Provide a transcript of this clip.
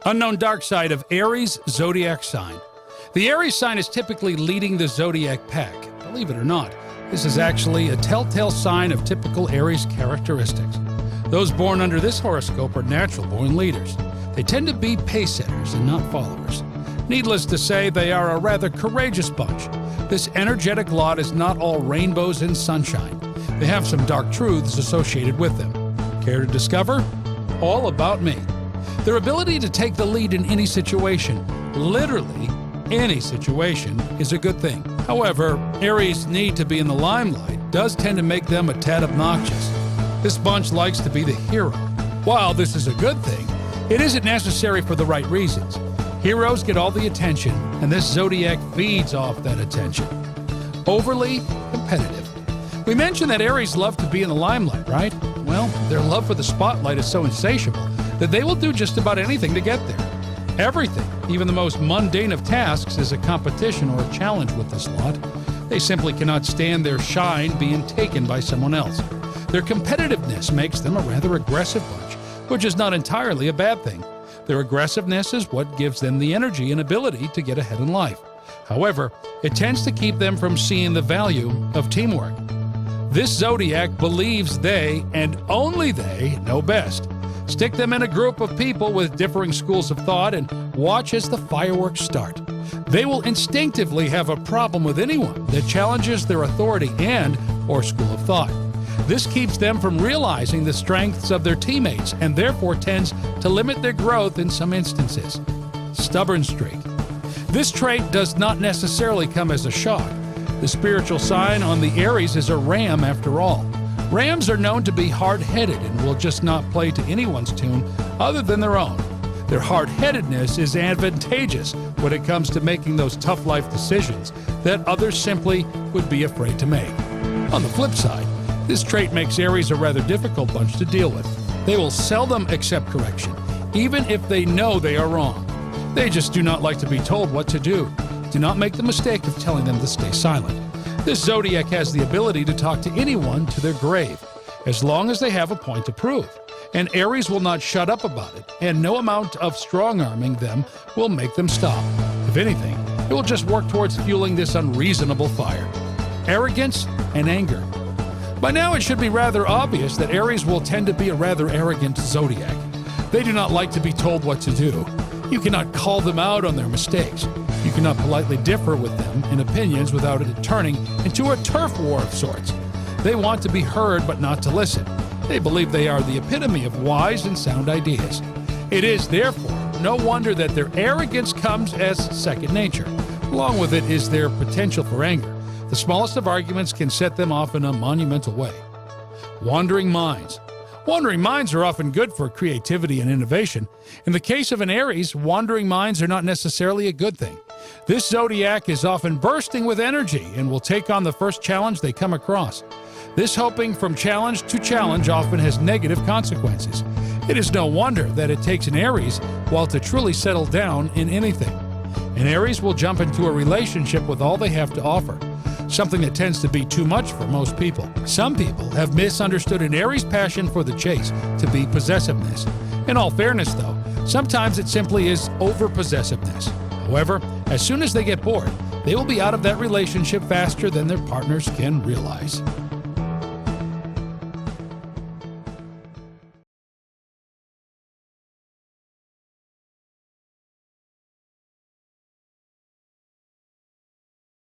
Unknown dark side of Aries Zodiac sign. The Aries sign is typically leading the zodiac pack. Believe it or not, this is actually a telltale sign of typical Aries characteristics. Those born under this horoscope are natural-born leaders. They tend to be pace-setters and not followers. Needless to say, they are a rather courageous bunch. This energetic lot is not all rainbows and sunshine. They have some dark truths associated with them. Care to discover? All about me. Their ability to take the lead in any situation, literally any situation, is a good thing. However, Aries' need to be in the limelight does tend to make them a tad obnoxious. This bunch likes to be the hero. While this is a good thing, it isn't necessary for the right reasons. Heroes get all the attention, and this zodiac feeds off that attention. Overly competitive. We mentioned that Aries love to be in the limelight, right? Well, their love for the spotlight is so insatiable that they will do just about anything to get there. Everything, even the most mundane of tasks, is a competition or a challenge with this lot. They simply cannot stand their shine being taken by someone else. Their competitiveness makes them a rather aggressive bunch, which is not entirely a bad thing. Their aggressiveness is what gives them the energy and ability to get ahead in life. However, it tends to keep them from seeing the value of teamwork. This zodiac believes they, and only they, know best. Stick them in a group of people with differing schools of thought and watch as the fireworks start. They will instinctively have a problem with anyone that challenges their authority and/or school of thought. This keeps them from realizing the strengths of their teammates and therefore tends to limit their growth in some instances. Stubborn streak. This trait does not necessarily come as a shock. The spiritual sign on the Aries is a ram after all. Rams are known to be hard-headed and will just not play to anyone's tune other than their own. Their hard-headedness is advantageous when it comes to making those tough life decisions that others simply would be afraid to make. On the flip side, this trait makes Aries a rather difficult bunch to deal with. They will seldom accept correction, even if they know they are wrong. They just do not like to be told what to do. Do not make the mistake of telling them to stay silent. This zodiac has the ability to talk to anyone to their grave, as long as they have a point to prove. And Aries will not shut up about it, and no amount of strong-arming them will make them stop. If anything, it will just work towards fueling this unreasonable fire. Arrogance and anger. By now it should be rather obvious that Aries will tend to be a rather arrogant zodiac. They do not like to be told what to do. You cannot call them out on their mistakes. You cannot politely differ with them in opinions without it turning into a turf war of sorts. They want to be heard but not to listen. They believe they are the epitome of wise and sound ideas. It is, therefore, no wonder that their arrogance comes as second nature. Along with it is their potential for anger. The smallest of arguments can set them off in a monumental way. Wandering minds. Wandering minds are often good for creativity and innovation. In the case of an Aries, wandering minds are not necessarily a good thing. This zodiac is often bursting with energy and will take on the first challenge they come across. This hopping from challenge to challenge often has negative consequences. It is no wonder that it takes an Aries while to truly settle down in anything. An Aries will jump into a relationship with all they have to offer, something that tends to be too much for most people. Some people have misunderstood an Aries' passion for the chase to be possessiveness. In all fairness, though, sometimes it simply is over-possessiveness. However, as soon as they get bored, they will be out of that relationship faster than their partners can realize.